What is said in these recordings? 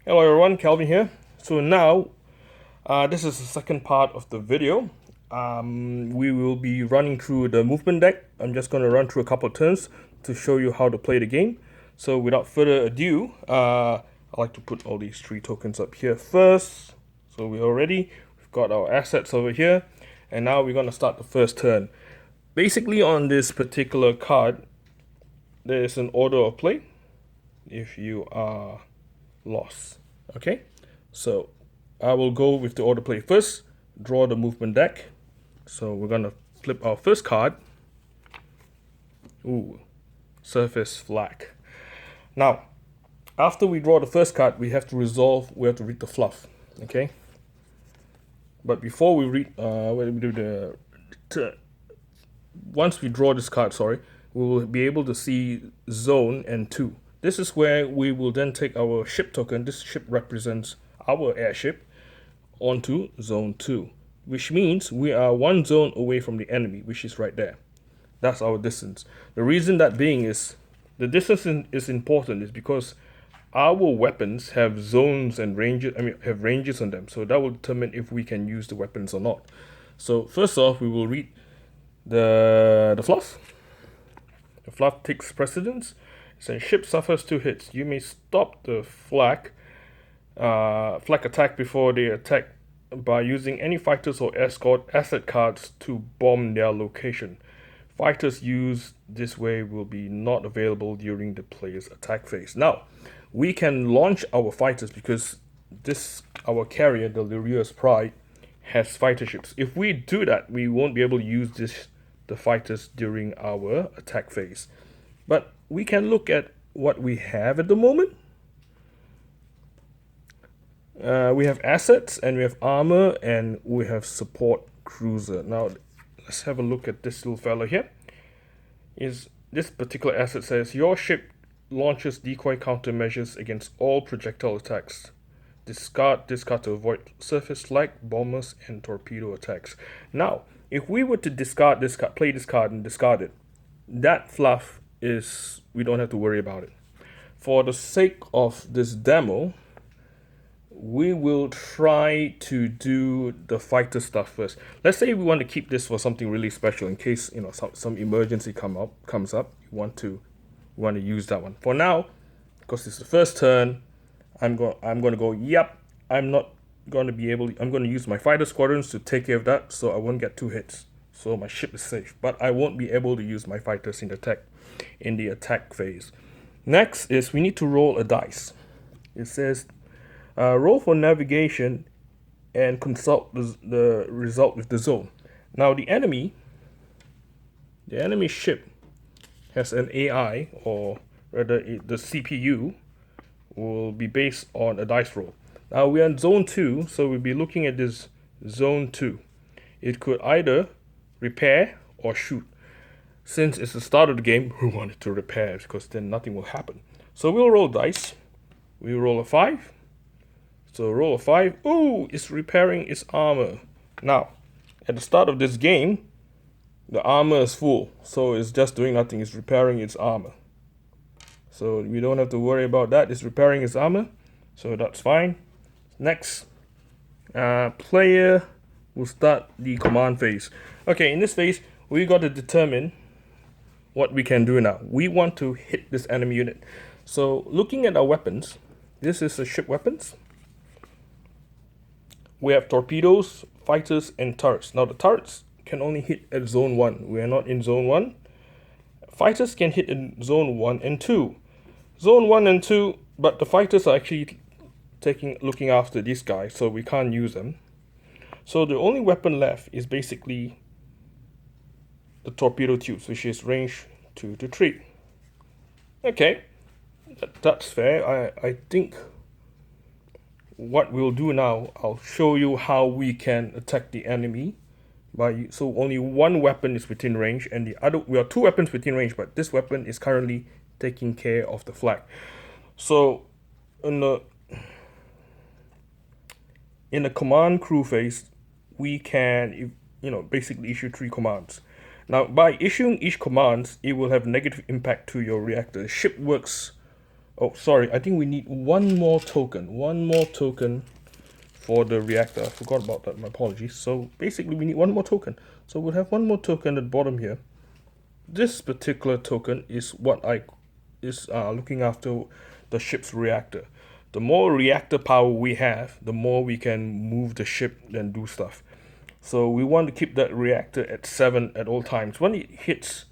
Hello everyone, Kelvin here. So now, this is the second part of the video. We will be running through the movement deck. I'm just going to run through a couple of turns to show you how to play the game. So without further ado, I like to put all these 3 tokens up here first. So we're all ready. We've got our assets over here. And now we're going to start the first turn. Basically on this particular card, there is an order of play. If you are loss. Okay, so I will go with the order play first, draw the movement deck. So we're gonna flip our first card. Ooh, surface flag. Now, after we draw the first card, we have to read the fluff. Okay, but before we read, when we do once we draw this card, we will be able to see zone and 2. This is where we will then take our ship token. This ship represents our airship onto zone 2, which means we are 1 zone away from the enemy, which is right there. That's our distance. The reason that being is the distance is important is because our weapons have zones and ranges. Have ranges on them, so that will determine if we can use the weapons or not. So first off, we will read the fluff. The fluff takes precedence. It says ship suffers 2 hits. You may stop the flag attack before they attack by using any fighters or escort asset cards to bomb their location. Fighters used this way will be not available during the player's attack phase. Now, we can launch our fighters because our carrier, the Lyria's Pride, has fighter ships. If we do that, we won't be able to use the fighters during our attack phase. But we can look at what we have at the moment. We have assets, and we have armor, and we have support cruiser. Now, let's have a look at this little fella here. This particular asset says your ship launches decoy countermeasures against all projectile attacks. Discard to avoid surface flag, bombers, and torpedo attacks. Now, if we were to discard this card, play this card and discard it, that fluff we don't have to worry about it. For the sake of this demo, we will try to do the fighter stuff first. Let's say we want to keep this for something really special in case some emergency comes up. We want to use that one. For now, because it's the first turn, I'm going to go. Yep, I'm going to use my fighter squadrons to take care of that, so I won't get 2 hits. So my ship is safe, but I won't be able to use my fighters in the attack phase. Next is we need to roll a dice. It says roll for navigation and consult the result with the zone. Now the enemy ship has an AI, or rather the CPU will be based on a dice roll. Now we are in zone 2, so we'll be looking at this zone 2. It could either repair or shoot. Since it's the start of the game, we want it to repair because then nothing will happen. So we'll roll dice. We roll a 5. So roll a 5. Ooh, it's repairing its armor. Now, at the start of this game, the armor is full. So it's just doing nothing. It's repairing its armor. So we don't have to worry about that. It's repairing its armor. So that's fine. Next, player will start the command phase. Okay, in this phase, we got to determine what we can do now. We want to hit this enemy unit. So looking at our weapons, this is the ship weapons. We have torpedoes, fighters, and turrets. Now the turrets can only hit at zone 1. We are not in zone 1. Fighters can hit in zone 1 and 2. Zone 1 and 2, but the fighters are actually looking after these guys, so we can't use them. So the only weapon left is basically the torpedo tubes, which is range 2 to 3. Okay, that's fair. I think what we'll do now, I'll show you how we can attack the enemy. So only one weapon is within range, and we have 2 weapons within range, but this weapon is currently taking care of the flag. So in the command crew phase, we can basically issue 3 commands. Now, by issuing each command, it will have negative impact to your reactor. The ship works Oh, sorry, I think we need one more token. One more token for the reactor. I forgot about that, my apologies. So basically we need one more token. So we'll have one more token at the bottom here. This particular token is what is looking after the ship's reactor. The more reactor power we have, the more we can move the ship and do stuff. So we want to keep that reactor at 7 at all times. When it hits,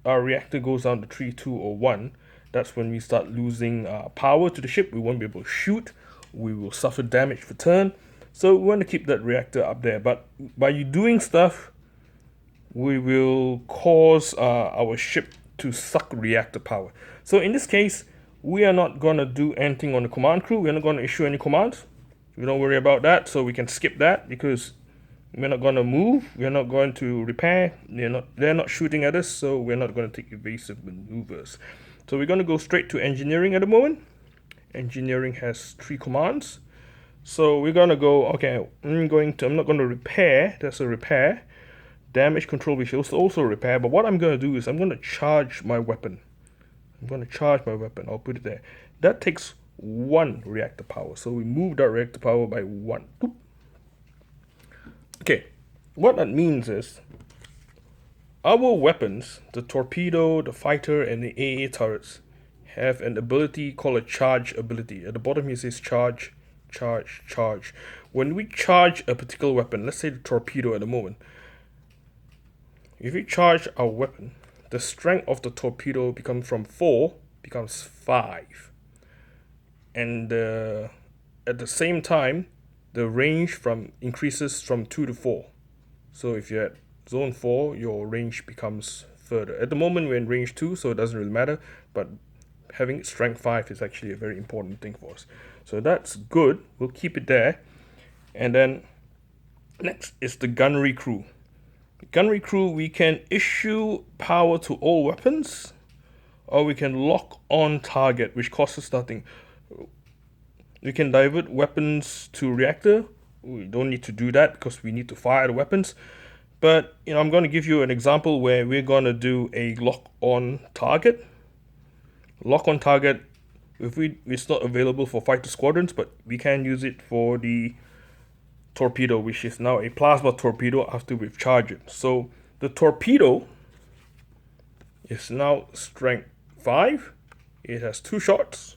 our reactor goes down to 3, 2, or 1. That's when we start losing power to the ship. We won't be able to shoot. We will suffer damage per turn. So we want to keep that reactor up there. But by you doing stuff, we will cause our ship to suck reactor power. So in this case, we are not going to do anything on the command crew. We're not going to issue any commands. We don't worry about that. So we can skip that because we're not going to move. We're not going to repair. They're not shooting at us. So we're not going to take evasive maneuvers. So we're going to go straight to engineering at the moment. Engineering has 3 commands. So we're going to go, okay, I'm not going to repair. That's a repair. Damage control, which is also repair. But what I'm going to do is I'm going to charge my weapon. I'll put it there. That takes 1 reactor power. So we move that reactor power by 1. Boop. Okay, what that means is our weapons, the torpedo, the fighter, and the AA turrets, have an ability called a charge ability. At the bottom here says charge, charge, charge. When we charge a particular weapon, let's say the torpedo at the moment, if we charge our weapon, the strength of the torpedo becomes 5. And at the same time, the range increases from 2 to 4. So if you're at zone 4, your range becomes further. At the moment, we're in range 2, so it doesn't really matter. But having strength 5 is actually a very important thing for us. So that's good. We'll keep it there. And then next is the gunnery crew. Gunnery crew, we can issue power to all weapons, or we can lock on target, which costs us nothing. We can divert weapons to reactor. We don't need to do that because we need to fire the weapons. But I'm going to give you an example where we're going to do a lock on target. Lock on target, it's not available for fighter squadrons, but we can use it for the torpedo, which is now a plasma torpedo after we've charged it. So the torpedo is now strength 5. It has 2 shots.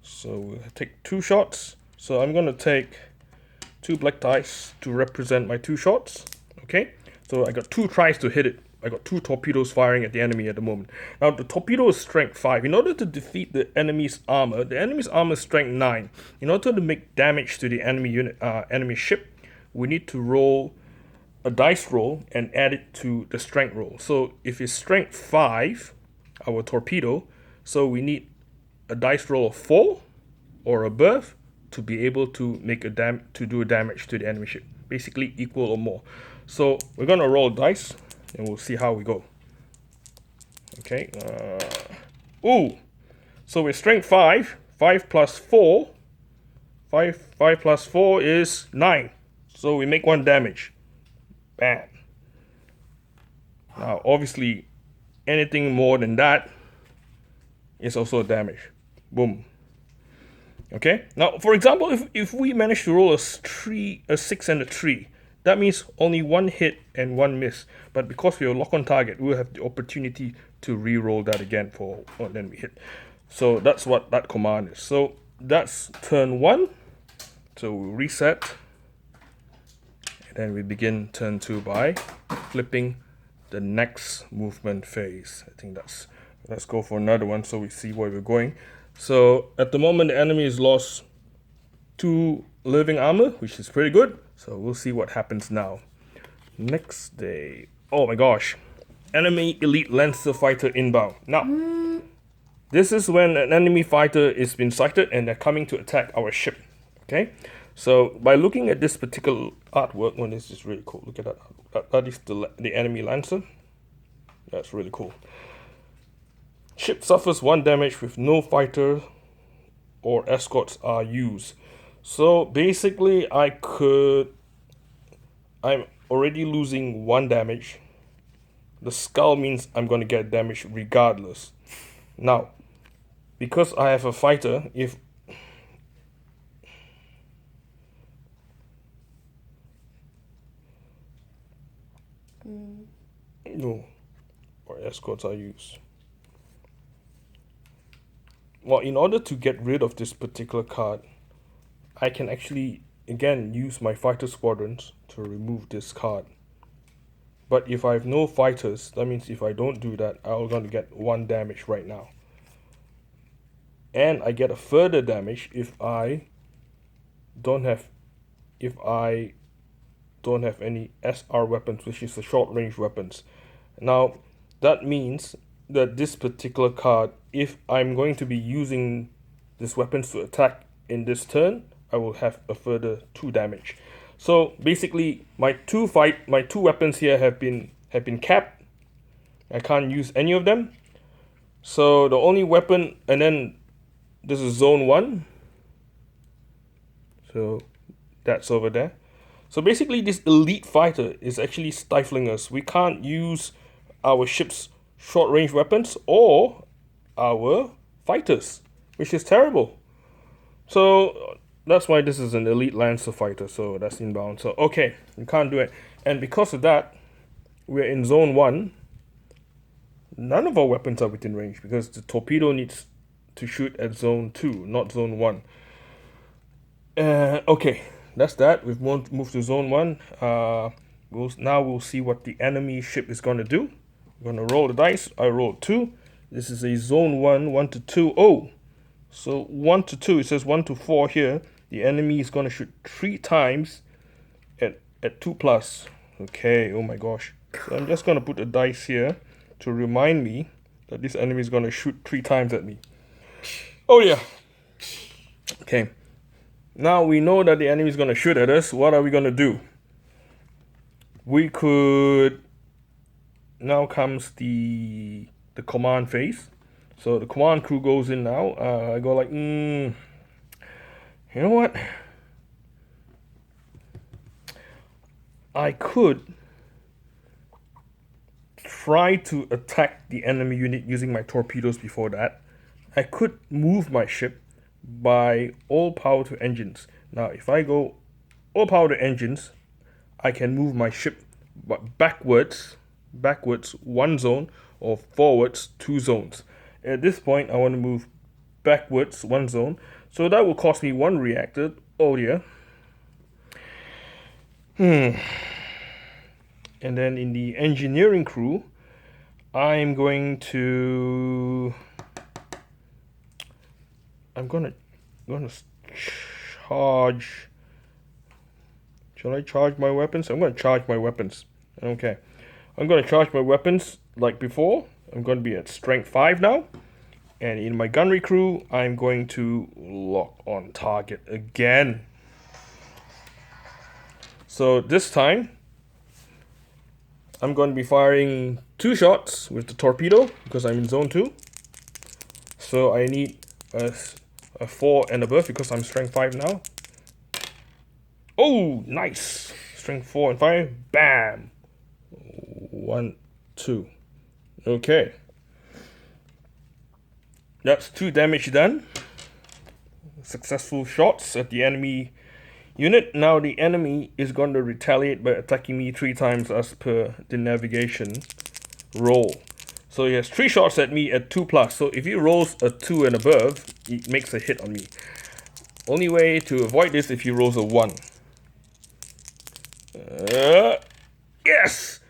So we'll take 2 shots. So I'm going to take 2 black dice to represent my 2 shots. Okay, so I got 2 tries to hit it. I got 2 torpedoes firing at the enemy at the moment. Now the torpedo is strength 5. In order to defeat the enemy's armor is strength 9. In order to make damage to the enemy ship, we need to roll a dice roll and add it to the strength roll. So if it's strength 5, our torpedo, so we need a dice roll of 4 or above to be able to make do damage to the enemy ship, basically equal or more. So we're gonna roll dice and we'll see how we go. Okay. So we're strength 5. 5 plus 4. 5 plus 4 is 9. So we make 1 damage. Bam. Now obviously anything more than that is also damage. Boom. Okay. Now for example, if we manage to roll a 6 and a 3, that means only 1 hit and 1 miss. But because we are lock on target, we'll have the opportunity to re-roll that again then we hit. So that's what that command is. So that's turn 1. So we'll reset. And then we begin turn 2 by flipping the next movement phase. I think let's go for another one so we see where we're going. So at the moment the enemy has lost 2 living armor, which is pretty good. So we'll see what happens now. Next day. Oh my gosh. Enemy elite Lancer fighter inbound. Now, this is when an enemy fighter is been sighted and they're coming to attack our ship. Okay? So by looking at this particular artwork, this is really cool. Look at that. That is the enemy Lancer. That's really cool. Ship suffers 1 damage with no fighter or escorts are used. So basically I'm already losing 1 damage. The skull means I'm going to get damage regardless. Now, because I have a fighter, if no, what escorts I use? Well, in order to get rid of this particular card, I can actually again use my fighter squadrons to remove this card. But if I have no fighters, that means if I don't do that, I'm going to get 1 damage right now. And I get a further damage if I don't have any SR weapons, which is the short range weapons. Now, that means that this particular card, if I'm going to be using these weapons to attack in this turn, I will have a further 2 damage. So basically, my two weapons here have been capped. I can't use any of them. So the only weapon, and then this is zone 1. So that's over there. So basically, this elite fighter is actually stifling us. We can't use our ship's short range weapons or our fighters, which is terrible. So that's why this is an elite lancer fighter. So that's inbound. So okay, we can't do it. And because of that, we're in zone 1. None of our weapons are within range because the torpedo needs to shoot at zone 2, not zone 1. Okay, that's that. We've moved to zone 1. We'll see what the enemy ship is going to do. We're going to roll the dice. I rolled 2. This is a zone 1, 1 to 2. Oh, so 1 to 2. It says 1 to 4 here. The enemy is going to shoot 3 times at 2 plus. Okay, oh my gosh. So I'm just going to put a dice here to remind me that this enemy is going to shoot 3 times at me. Oh yeah. Okay. Now we know that the enemy is going to shoot at us. What are we going to do? We could... Now comes the command phase. So the command crew goes in now. I go like, you know what? I could try to attack the enemy unit using my torpedoes before that. I could move my ship by all power to engines. Now, if I go all power to engines, I can move my ship backwards 1 zone or forwards 2 zones. At this point, I want to move backwards 1 zone. So that will cost me 1 reactor. Oh dear. And then in the engineering crew, I'm gonna charge. Shall I charge my weapons? I'm gonna charge my weapons. Okay. I'm gonna charge my weapons like before. I'm gonna be at strength 5 now. And in my gunnery crew, I'm going to lock on target again. So this time, I'm going to be firing 2 shots with the torpedo because I'm in zone 2. So I need a 4 and above because I'm strength 5 now. Oh, nice! Strength 4 and 5. Bam! 1, 2. Okay. That's 2 damage done. Successful shots at the enemy unit. Now the enemy is going to retaliate by attacking me 3 times as per the navigation roll. So he has 3 shots at me at 2 plus. So if he rolls a 2 and above, he makes a hit on me. Only way to avoid this if he rolls a 1. Yes!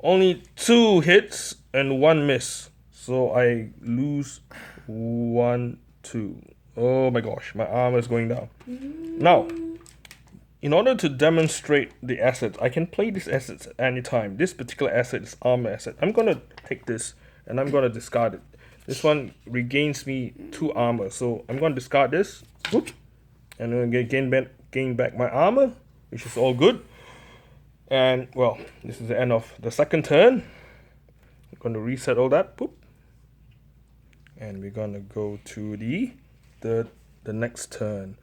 Only 2 hits and 1 miss. So I lose 1, 2. Oh my gosh, my armor is going down. Now, in order to demonstrate the assets, I can play these assets at any time. This particular asset is armor asset. I'm going to take this and I'm going to discard it. This one regains me 2 armor. So I'm going to discard this. Whoop, and I'm going to gain back my armor, which is all good. And, well, this is the end of the second turn. I'm going to reset all that. Boop. And we're going to go to the next turn.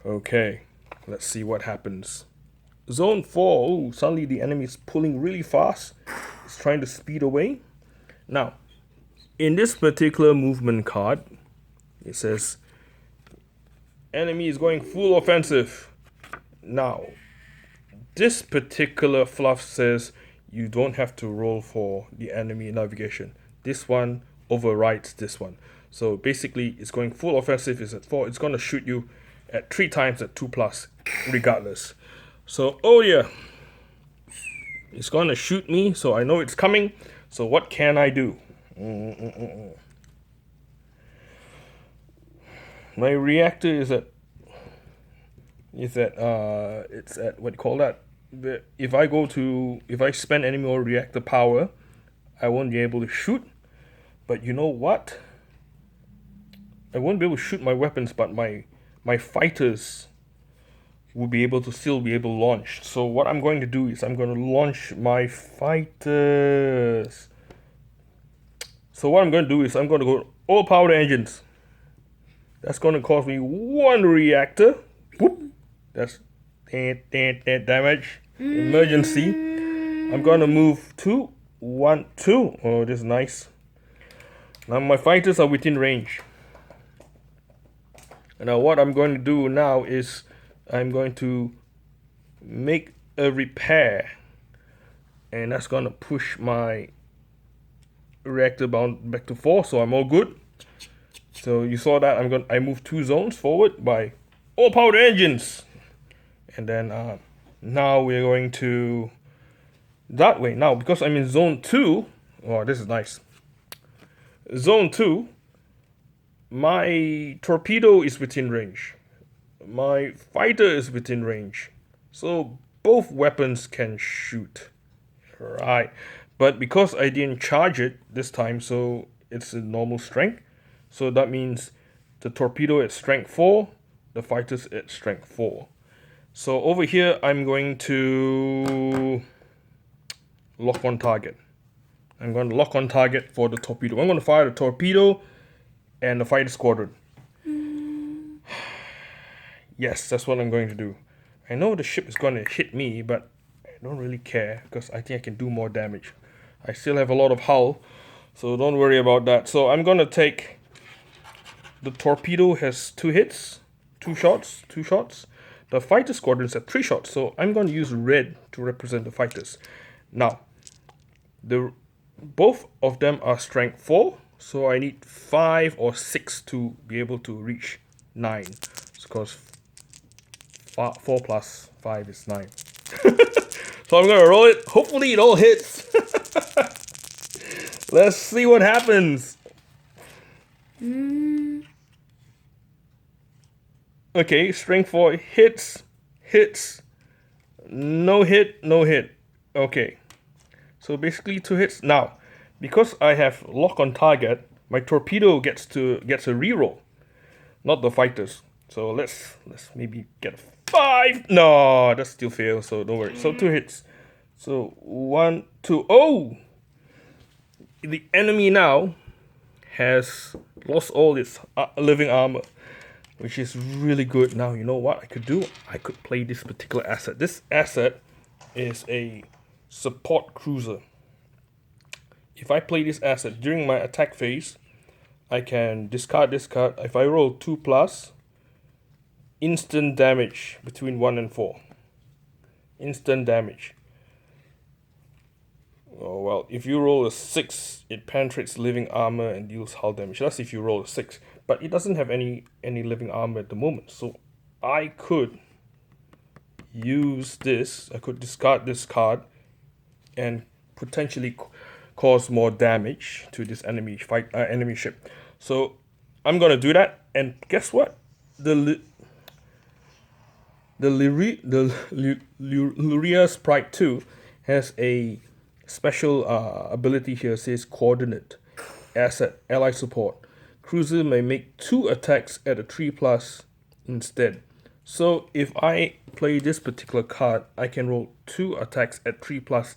Okay, let's see what happens. Zone 4. Oh, suddenly the enemy is pulling really fast. It's trying to speed away. Now, in this particular movement card, It says, enemy is going full offensive. Now, this particular fluff says you don't have to roll for the enemy navigation. This one overrides this one. So basically, it's going full offensive is at 4. It's going to shoot you at 3 times at 2+, regardless. So, oh yeah. It's going to shoot me, so I know it's coming. So what can I do? My reactor is at it's at what do you call that? If I spend any more reactor power, I won't be able to shoot. But you know what? I won't be able to shoot my weapons, but my fighters will be able to still be able to launch. So what I'm going to do is I'm going to launch my fighters. So what I'm going to do is I'm going to go all power engines. That's going to cost me 1 reactor. Whoop. That's damage. Emergency. I'm going to move to 1, 2. Oh, this is nice. Now my fighters are within range. Now what I'm going to do now is I'm going to make a repair. And that's going to push my reactor bound back to 4. So I'm all good. So you saw that I moved 2 zones forward by all powered engines. And then now we're going to that way. Now because I'm in zone 2, oh, this is nice. Zone 2, my torpedo is within range. My fighter is within range. So both weapons can shoot. Right. But because I didn't charge it this time, so it's a normal strength. So that means the torpedo at strength 4, the fighters at strength 4. So over here, I'm going to lock on target. I'm going to lock on target for the torpedo. I'm going to fire the torpedo and the fighter squadron. Yes, that's what I'm going to do. I know the ship is going to hit me, but I don't really care because I think I can do more damage. I still have a lot of hull, so don't worry about that. So I'm going to take... The torpedo has 2 hits, 2 shots. The fighter squadrons have 3 shots, so I'm going to use red to represent the fighters. Now, both of them are strength 4, so I need 5 or 6 to be able to reach 9. Because 4 plus 5 is 9. So I'm going to roll it. Hopefully it all hits. Let's see what happens. Okay, strength 4 hits. No hit. Okay. So basically 2 hits. Now, because I have lock on target, my torpedo gets a reroll, not the fighters. So let's maybe get a 5. No, that still fails, so don't worry. So 2 hits. So 1, 2. Oh! The enemy now has lost all its living armor, which is really good. Now, you know what I could do? I could play this particular asset. This asset is a support cruiser. If I play this asset during my attack phase, I can discard this card. If I roll 2+, instant damage between 1 and 4. Instant damage. Oh, well, if you roll a 6, it penetrates living armor and deals hull damage. That's if you roll a 6. But it doesn't have any living armor at the moment. So I could use this. I could discard this card and potentially cause more damage to this enemy ship. So I'm gonna do that. And guess what? The Luria Sprite 2 has a special ability here. Says coordinate asset ally support. Cruiser may make 2 attacks at a 3+ instead. So if I play this particular card, I can roll 2 attacks at 3+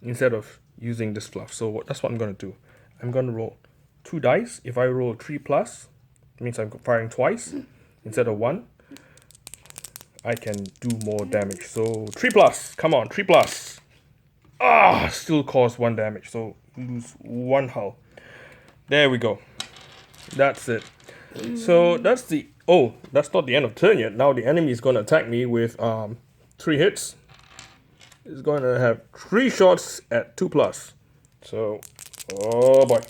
instead of using this fluff. So that's what I'm going to do. I'm going to roll 2 dice. If I roll 3+, it means I'm firing twice instead of 1. I can do more damage. So 3+, come on, 3+. Still cause 1 damage. So lose 1 hull. There we go. That's it. So that's the... Oh, that's not the end of turn yet. Now the enemy is going to attack me with 3 hits. It's going to have 3 shots at 2+. So, oh boy.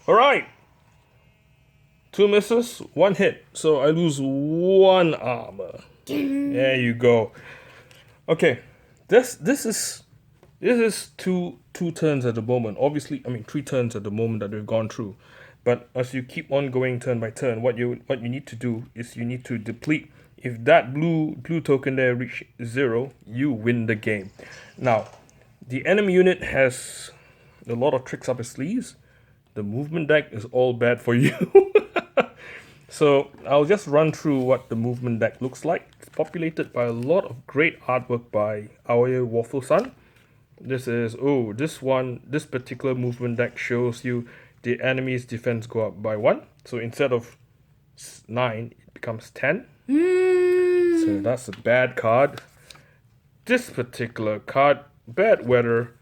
Alright. 2 misses, 1 hit. So I lose 1 armor. There you go. Okay. This is two turns at the moment. Obviously, I mean 3 turns at the moment that we've gone through. But as you keep on going turn by turn, what you need to do is you need to deplete. If that blue token there reach 0, you win the game. Now, the enemy unit has a lot of tricks up its sleeves. The movement deck is all bad for you. So I'll just run through what the movement deck looks like. It's populated by a lot of great artwork by Aoi Waffle-san. This is, this particular movement deck shows you the enemy's defense go up by 1. So instead of 9, it becomes 10. So that's a bad card. This particular card, bad weather.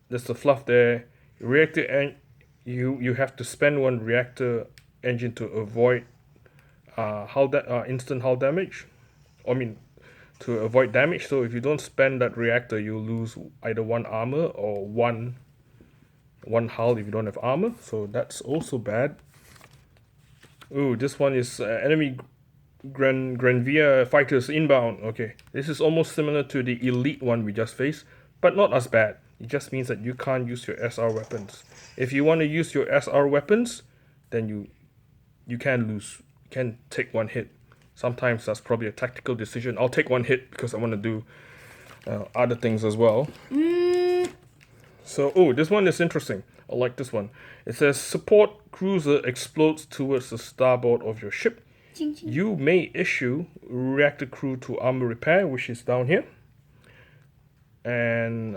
There's the fluff there. Reactor, and you have to spend 1 reactor engine to avoid instant hull damage. I mean, to avoid damage. So if you don't spend that reactor, you'll lose either 1 armor or one hull if you don't have armor. So that's also bad. Ooh, this one is enemy Granvia fighters inbound. Okay, this is almost similar to the elite one we just faced, but not as bad. It just means that you can't use your SR weapons. If you want to use your SR weapons, then you can lose. You can take 1 hit. Sometimes that's probably a tactical decision. I'll take 1 hit because I want to do other things as well. So, this one is interesting. I like this one. It says, support cruiser explodes towards the starboard of your ship. You may issue reactor crew to armor repair, which is down here. And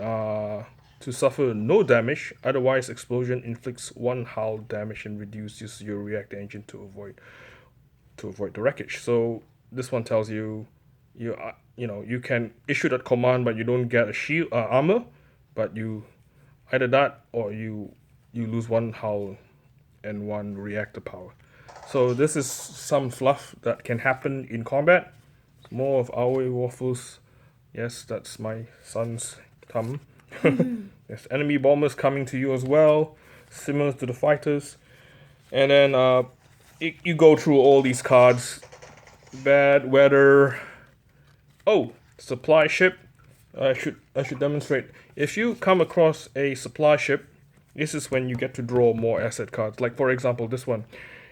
to suffer no damage. Otherwise, explosion inflicts 1 hull damage and reduces your reactor engine to avoid the wreckage. So this one tells you you can issue that command, but you don't get a shield armor, but you either that or you lose 1 hull and 1 reactor power. So this is some fluff that can happen in combat. More of Aoi Waffles. Yes, that's my son's thumb. There's enemy bombers coming to you as well, similar to the fighters. And then you go through all these cards. Bad weather. Oh, supply ship. I should demonstrate. If you come across a supply ship, this is when you get to draw more asset cards. Like for example, this one.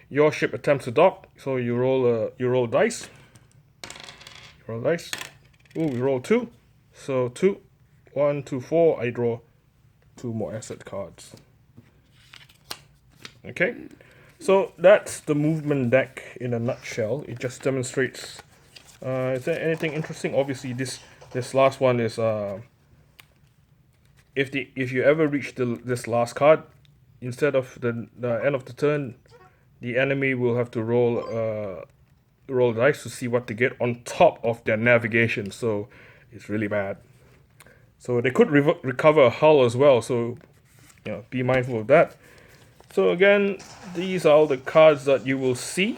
Your ship attempts to dock, so you roll dice. You roll dice. Ooh, we roll 2. So 2, 1, 2, 4. I draw 2 more asset cards. Okay, so that's the movement deck in a nutshell. It just demonstrates. Is there anything interesting? Obviously, this last one is if you ever reach this last card, instead of the end of the turn, the enemy will have to roll dice to see what to get on top of their navigation. So it's really bad. So they could recover a hull as well. So be mindful of that. So again, these are all the cards that you will see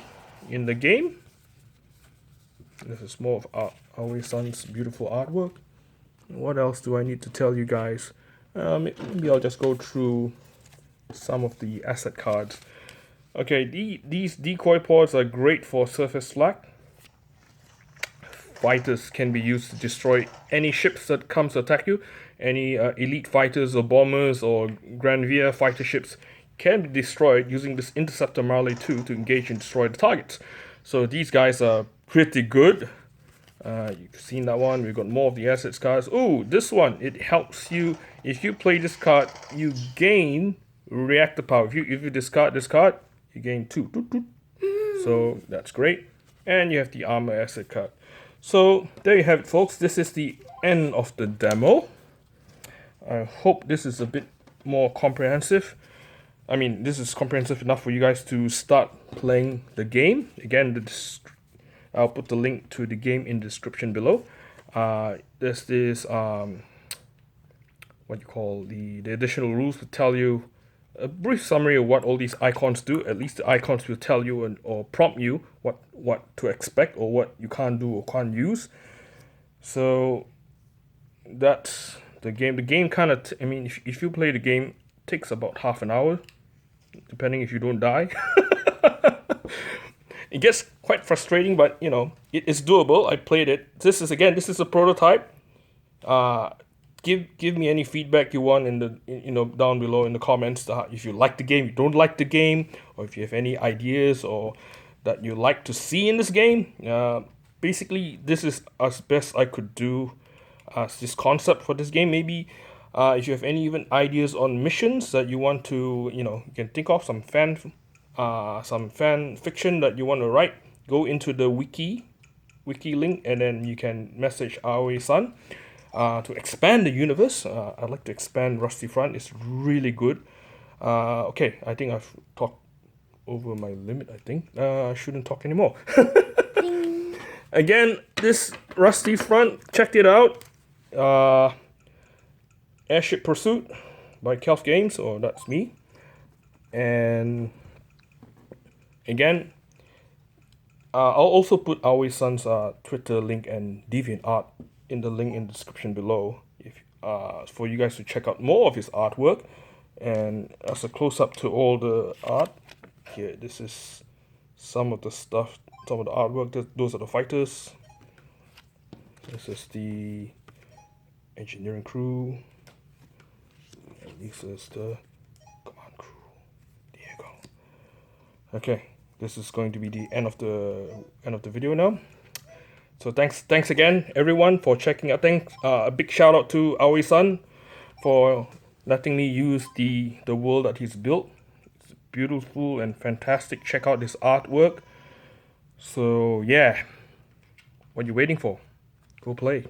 in the game. This is more of Aoi-san's beautiful artwork. What else do I need to tell you guys? Maybe I'll just go through some of the asset cards. Okay, these decoy pods are great for surface flak. Fighters can be used to destroy any ships that comes to attack you. Any elite fighters or bombers or Granvia fighter ships can be destroyed using this Interceptor Marley 2 to engage and destroy the targets. So these guys are pretty good. You've seen that one. We've got more of the assets cards. Oh, this one, it helps you. If you play this card, you gain reactor power. If you discard this card, you gain 2. So that's great. And you have the armor asset card. So there you have it, folks. This is the end of the demo. I hope this is a bit more comprehensive. I mean, this is comprehensive enough for you guys to start playing the game. Again, I'll put the link to the game in the description below. There's this what you call the additional rules to tell you a brief summary of what all these icons do. At least the icons will tell you or prompt you what to expect or what you can't do or can't use. So that's the game. The game kind of, I mean, if you play the game, it takes about half an hour, depending if you don't die. It gets quite frustrating, but you know, it is doable. I played it. This is a prototype. Give me any feedback you want in the down below in the comments. If you like the game, you don't like the game, or if you have any ideas or that you like to see in this game. Basically, this is as best I could do as this concept for this game. Maybe if you have any even ideas on missions that you want to, you can think of some fan fiction that you want to write, go into the wiki link, and then you can message Aoi-san to expand the universe. I'd like to expand Rusty Front. It's really good. Okay, I think I've talked over my limit. I think I shouldn't talk anymore. Again, this Rusty Front, checked it out. Airship Pursuit by TheKealf Games, or that's me. And again, I'll also put Aoi-san's Twitter link and DeviantArt in the link in the description below, if for you guys to check out more of his artwork. And as a close-up to all the art, here, this is some of the stuff, some of the artwork. Those are the fighters. This is the engineering crew. And this is the command crew. There you go. Okay, this is going to be the end of the video now. So thanks again, everyone, for checking out. Thanks, a big shout out to Aoi-san for letting me use the world that he's built. It's beautiful and fantastic. Check out his artwork. So yeah, what are you waiting for? Go play.